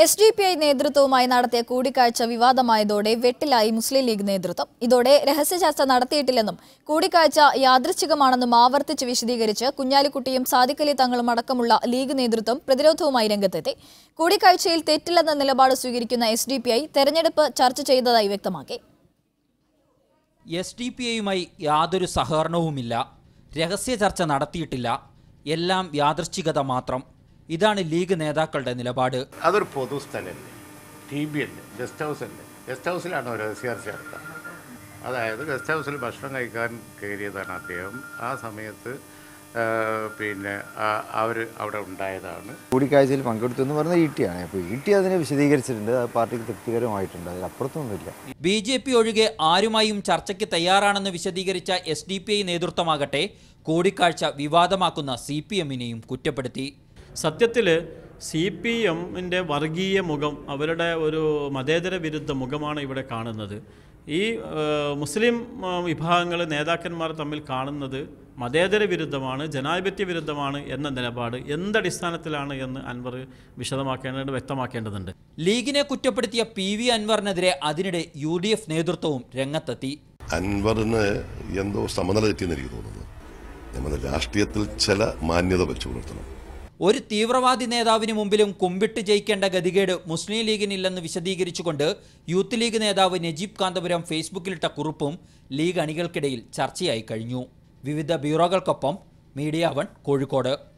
SDPI നേതൃത്വവുമായി നടത്തിയ കൂടിക്കാഴ്ച വിവാദമായതോടെ വെട്ടിലായി മുസ്ലിം ലീഗ് നേതൃത്വം. ഇതോടെ രഹസ്യചർച്ച നടത്തിയിട്ടില്ലെന്നും കൂടിക്കാഴ്ച യാദൃച്ഛികമാണെന്നും ആവർത്തിച്ച് വിശദീകരിച്ച് കുഞ്ഞാലിക്കുട്ടിയും സാദിഖ് അലി തങ്ങളും അടക്കമുള്ള ലീഗ് നേതൃത്വം പ്രതിരോധവുമായി രംഗത്തെത്തി. കൂടിക്കാഴ്ചയിൽ തെറ്റില്ലെന്ന നിലപാട് സ്വീകരിക്കുന്ന SDPI തെരഞ്ഞെടുപ്പ് ചർച്ച ചെയ്തതായി വ്യക്തമാക്കി. SDPIയുമായി യാതൊരു സഹകരണവുമില്ല, രഹസ്യ ചർച്ച നടത്തിയിട്ടില്ല, എല്ലാം യാദൃച്ഛികത മാത്രം. ഇതാണ് ലീഗ് നേതാക്കളുടെ നിലപാട്. അതൊരു പൊതുസ്ഥലമല്ലേ, TB അല്ലേ, ഗസ്റ്റ് ഹൗസ് അല്ലേ, ഗസ്റ്റ് ഹൗസിലാണ് രഹസ്യ ചർച്ച നടത്തുക. അതായത് ഗസ്റ്റ് ഹൗസിൽ ഭക്ഷണം കഴിക്കാൻ കയറിയതാണ് അദ്ദേഹം. ആ സമയത്ത് അവർ അവിടെ ഉണ്ടായതാണ്. കൂടിക്കാഴ്ചയിൽ പങ്കെടുത്തു എന്ന് പറഞ്ഞാൽ ET-ആണ്. അപ്പോൾ ET അതിനെ വിശദീകരിച്ചിട്ടുണ്ട്, അത് പാർട്ടിക്ക് തൃപ്തികരമായിട്ടുണ്ട്, അതിലപ്പുറത്തൊന്നുമില്ല. BJP ഒഴികെ ആരുമായും ചർച്ചയ്ക്ക് തയ്യാറാണെന്ന് വിശദീകരിച്ച SDPI നേതൃത്വമാകട്ടെ കൂടിക്കാഴ്ച വിവാദമാക്കുന്ന CPM-നെയും കുറ്റപ്പെടുത്തി. സത്യത്തിൽ CPM-ന്റെ വർഗീയ മുഖം, അവരുടെ ഒരു മതേതര വിരുദ്ധ മുഖമാണ് ഇവിടെ കാണുന്നത്. ഈ മുസ്ലിം വിഭാഗങ്ങൾ നേതാക്കന്മാർ തമ്മിൽ കാണുന്നത് മതേതര വിരുദ്ധമാണ്, ജനാധിപത്യ വിരുദ്ധമാണ് എന്ന നിലപാട് എന്തടിസ്ഥാനത്തിലാണ് എന്ന് അൻവർ വ്യക്തമാക്കേണ്ടതുണ്ട്. ലീഗിനെ കുറ്റപ്പെടുത്തിയ PV അൻവറിനെതിരെ അതിനിടെ UDF നേതൃത്വവും രംഗത്തെത്തി. അൻവറിന് എന്തോ സമനില തെറ്റിയെന്ന് എനിക്ക് തോന്നുന്നു. നമ്മുടെ രാഷ്ട്രീയത്തിൽ ചില മാന്യത വെച്ചു പുലർത്തണം. ഒരു തീവ്രവാദി നേതാവിന് മുമ്പിലും കുമ്പിട്ട് ജയിക്കേണ്ട ഗതികേട് മുസ്ലിം ലീഗിനില്ലെന്ന് വിശദീകരിച്ചുകൊണ്ട് യൂത്ത് ലീഗ് നേതാവ് നജീബ് കാന്തപുരം ഫേസ്ബുക്കിലിട്ട കുറിപ്പും ലീഗ് അണികൾക്കിടയിൽ ചർച്ചയായി കഴിഞ്ഞു. വിവിധ ബ്യൂറോകൾക്കൊപ്പം മീഡിയ 1 കോഴിക്കോട്.